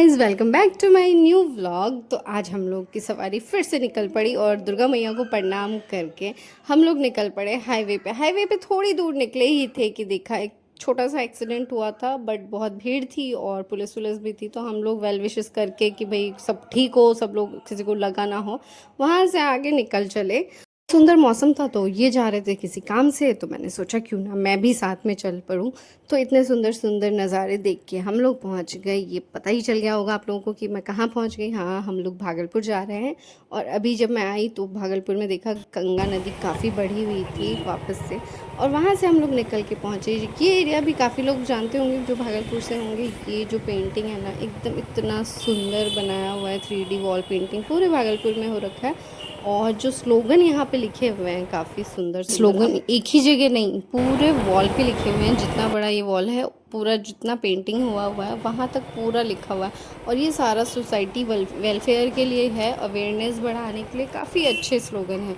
Guys, welcome back to my new vlog. तो आज हम लोग की सवारी फिर से निकल पड़ी और दुर्गा मैया को प्रणाम करके हम लोग निकल पड़े हाईवे पे। थोड़ी दूर निकले ही थे कि देखा एक छोटा सा एक्सीडेंट हुआ था, बट बहुत भीड़ थी और पुलिस भी थी। तो हम लोग वेल विशेस करके कि भाई सब ठीक हो, सब लोग किसी को लगा ना हो, वहाँ से आगे निकल चले। सुंदर मौसम था तो ये जा रहे थे किसी काम से, तो मैंने सोचा क्यों ना मैं भी साथ में चल पड़ूं। तो इतने सुंदर सुंदर नज़ारे देख के हम लोग पहुंच गए। ये पता ही चल गया होगा आप लोगों को कि मैं कहाँ पहुंच गई। हाँ, हम लोग भागलपुर जा रहे हैं। और अभी जब मैं आई तो भागलपुर में देखा गंगा नदी काफ़ी बढ़ी हुई थी वापस से, और वहाँ से हम लोग निकल के पहुँचे। ये एरिया भी काफ़ी लोग जानते होंगे जो भागलपुर से होंगे। ये जो पेंटिंग है ना, एकदम इतना सुंदर बनाया हुआ है, 3D वॉल पेंटिंग पूरे भागलपुर में हो रखा है। और जो स्लोगन यहाँ पे लिखे हुए हैं काफ़ी सुंदर स्लोगन, एक ही जगह नहीं पूरे वॉल पे लिखे हुए हैं। जितना बड़ा ये वॉल है, पूरा जितना पेंटिंग हुआ है वहाँ तक पूरा लिखा हुआ है। और ये सारा सोसाइटी वेलफेयर के लिए है, अवेयरनेस बढ़ाने के लिए काफ़ी अच्छे स्लोगन है।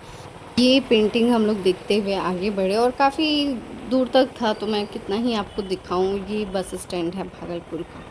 ये पेंटिंग हम लोग देखते हुए आगे बढ़े और काफ़ी दूर तक था, तो मैं कितना ही आपको दिखाऊं। ये बस स्टैंड है भागलपुर का,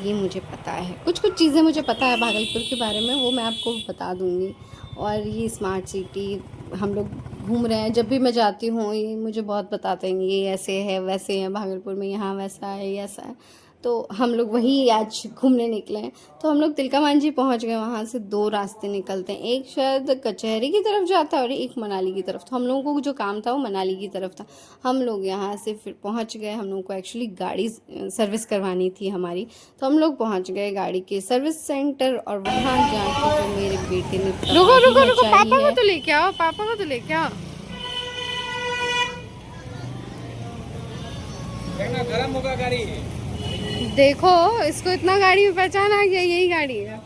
ये मुझे पता है। कुछ कुछ चीज़ें मुझे पता है भागलपुर के बारे में, वो मैं आपको बता दूँगी। और ये स्मार्ट सिटी हम लोग घूम रहे हैं। जब भी मैं जाती हूँ ये मुझे बहुत बताते हैं, ये ऐसे है वैसे है भागलपुर में, यहाँ वैसा है ये ऐसा है। तो हम लोग वही आज घूमने निकले हैं। तो हम लोग तिलका मांझी पहुँच गए। वहाँ से दो रास्ते निकलते हैं, एक शायद कचहरी की तरफ जाता है और एक मनाली की तरफ। तो हम लोगों को जो काम था वो मनाली की तरफ था। हम लोग यहाँ से फिर पहुँच गए। हम लोगों को एक्चुअली गाड़ी सर्विस करवानी थी हमारी, तो हम लोग पहुँच गए गाड़ी के सर्विस सेंटर। और वहाँ जाके जो मेरे बेटे ने रुको रुको रुको, पापा को तो लेके आओ, पापा को तो लेके आओ। गरम होगा गाड़ी। देखो इसको इतना गाड़ी में पहचान आ गया, यही गाड़ी है।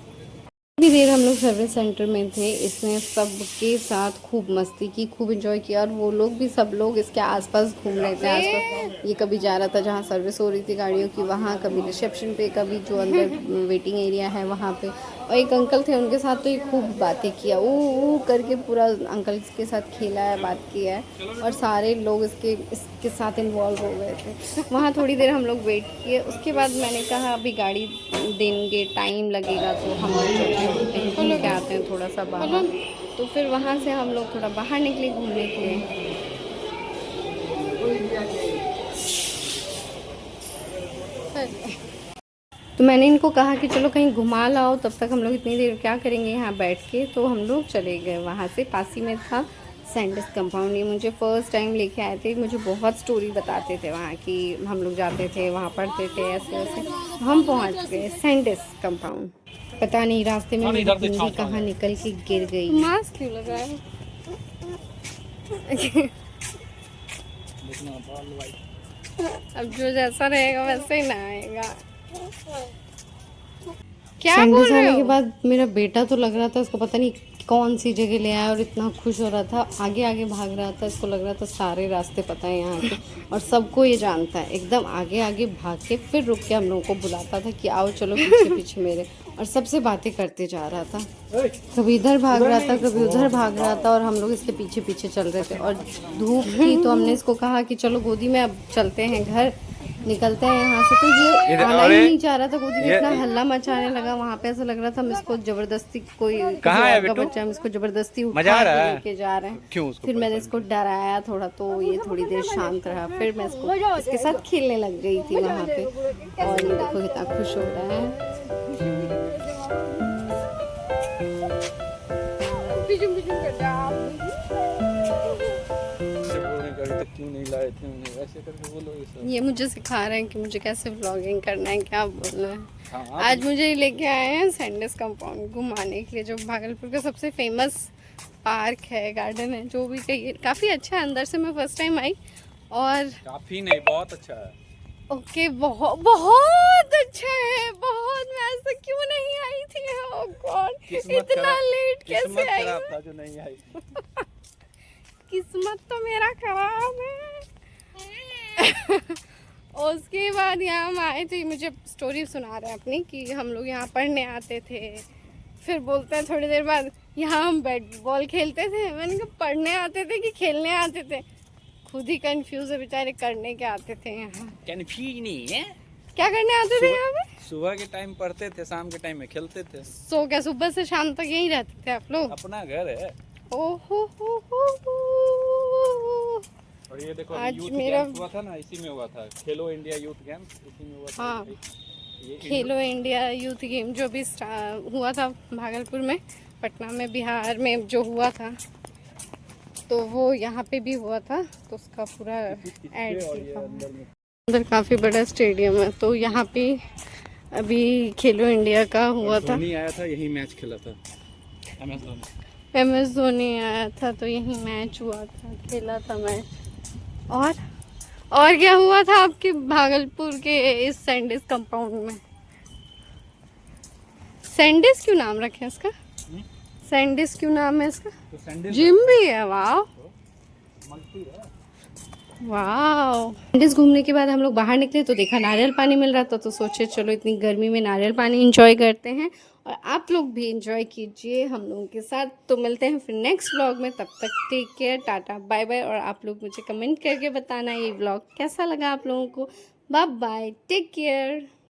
थोड़ी देर हम लोग सर्विस सेंटर में थे। इसने सबके साथ खूब मस्ती की, खूब एंजॉय किया। और वो लोग भी, सब लोग इसके आसपास घूम रहे थे। आसपास ये कभी जा रहा था जहाँ सर्विस हो रही थी गाड़ियों की वहाँ, कभी रिसेप्शन पे, कभी जो अंदर वेटिंग एरिया है वहाँ पे। और एक अंकल थे, उनके साथ तो ये खूब बातें किया, वो करके पूरा अंकल के साथ खेला है, बात किया है। और सारे लोग इसके साथ इन्वॉल्व हो गए थे। वहाँ थोड़ी देर हम लोग वेट किए। उसके बाद मैंने कहा अभी गाड़ी देंगे, टाइम लगेगा, तो हम लोग घूम के आते हैं थोड़ा सा बाहर। तो फिर वहाँ से हम लोग थोड़ा बाहर निकले घूमने के लिए। तो मैंने इनको कहा कि चलो कहीं घुमा लाओ, तब तक हम लोग इतनी देर क्या करेंगे यहाँ बैठ के। तो हम लोग चले गए। वहाँ से पास ही में था सैंडिस कंपाउंड। ये मुझे फ़र्स्ट टाइम लेके आए थे। मुझे बहुत स्टोरी बताते थे वहाँ की, हम लोग जाते थे वहाँ पढ़ते थे ऐसे ऐसे। हम पहुँच गए सैंडिस कंपाउंड। पता नहीं रास्ते में मेरी बिंदी कहाँ निकल के गिर गई। मास्क क्यों लगा है? अब जो जैसा रहेगा वैसे ही ना आएगा। क्या बोल सैंडिस रहे आने के हो? बाद मेरा बेटा तो लग रहा था उसको पता नहीं कौन सी जगह ले आया, और इतना खुश हो रहा था, आगे आगे भाग रहा था। इसको लग रहा था सारे रास्ते पता है यहाँ के, और सबको ये जानता है। एकदम आगे आगे भाग के फिर रुक के हम लोगों को बुलाता था कि आओ चलो पीछे पीछे मेरे, और सबसे बातें करते जा रहा था। कभी इधर भाग रहा था, कभी उधर भाग रहा था, और हम लोग इसके पीछे पीछे चल रहे थे। और धूप थी तो हमने इसको कहा कि चलो गोदी में अब चलते हैं, घर निकलते हैं यहाँ से। तो ये आना ही नहीं चाह रहा था गोदी में, इतना हल्ला मचाने लगा। वहाँ पे ऐसा लग रहा था हम इसको जबरदस्ती, कोई कहाँ है का बिट्टू? बच्चा, हम इसको जबरदस्ती उठा मजा आ रहा के है? लेके जा रहे हैं। क्यों उसको फिर मैंने इसको डराया थोड़ा, तो ये थोड़ी देर शांत रहा। फिर मैं इसके साथ खेलने लग गई थी वहाँ पे। और ये देखो कितना खुश हो रहा है। क्यों नहीं लाए थे उन्हें, ऐसे करके बोलो ये सब। ये मुझे सिखा रहे हैं कि मुझे कैसे व्लॉगिंग करना है, क्या बोलना है। हाँ, आज मुझे लेके आए हैं सैंडिस कंपाउंड घुमाने के लिए, जो भागलपुर का सबसे फेमस पार्क है, गार्डन है, जो भी कहिए। काफ़ी अच्छा है अंदर से। मैं फर्स्ट टाइम आई और काफी नहीं, बहुत अच्छा है। ओके, बहुत बहुत अच्छा है, बहुत। मैं आज तक क्यों नहीं आई थी? ओह गॉड, इतना लेट कैसे आई? खराब था जो नहीं आई। किस्मत तो मेरा खराब है। उसके बाद यहाँ हम आए थे, मुझे स्टोरी सुना रहे हैं अपनी कि हम लोग यहाँ पढ़ने आते थे। फिर बोलते हैं थोड़ी देर बाद यहाँ हम बैट बॉल खेलते थे। मैंने कहा पढ़ने आते थे कि खेलने आते थे? खुद ही कंफ्यूज है बेचारे, करने के आते थे यहाँ। कंफ्यूज नहीं है, क्या करने आते थे यहाँ पे? सुबह के टाइम पढ़ते थे, शाम के टाइम में खेलते थे। सो क्या सुबह से शाम तक यहीं रहते थे आप लोग? अपना घर है। ओहो हो। और ये देखो आज यूथ मेरा- गेम्स हुआ था ना, इसी में हुआ था। खेलो इंडिया यूथ गेम्स इसी में हुआ था। हाँ। ये खेलो इंडिया यूथ गेम जो भी हुआ था भागलपुर में, पटना में, बिहार में जो हुआ था, तो वो यहाँ पे भी हुआ था, तो उसका पूरा ऐड और ये अंदर में अंदर काफ़ी बड़ा स्टेडियम है, तो यहाँ पे अभी खेलो इंडिया का हुआ था। धोनी आया था, यही मैच खेला था। MS धोनी। MS धोनी आया था, तो यही मैच हुआ था, खेला था मैच। और क्या हुआ था आपके भागलपुर के इस सैंडिस कंपाउंड में? सैंडिस क्यों नाम रखे इसका? सैंडिस क्यों नाम है इसका? तो सैंडल जिम भी है, वाह मल्टी है। वाह। सैंडिस घूमने के बाद हम लोग बाहर निकले तो देखा नारियल पानी मिल रहा था, तो सोचे चलो इतनी गर्मी में नारियल पानी एंजॉय करते हैं, और आप लोग भी एंजॉय कीजिए हम लोगों के साथ। तो मिलते हैं फिर नेक्स्ट व्लॉग में, तब तक take care, tata bye bye. और आप लोग मुझे कमेंट करके बताना ये व्लॉग कैसा लगा आप लोगों को। Bye bye, take care.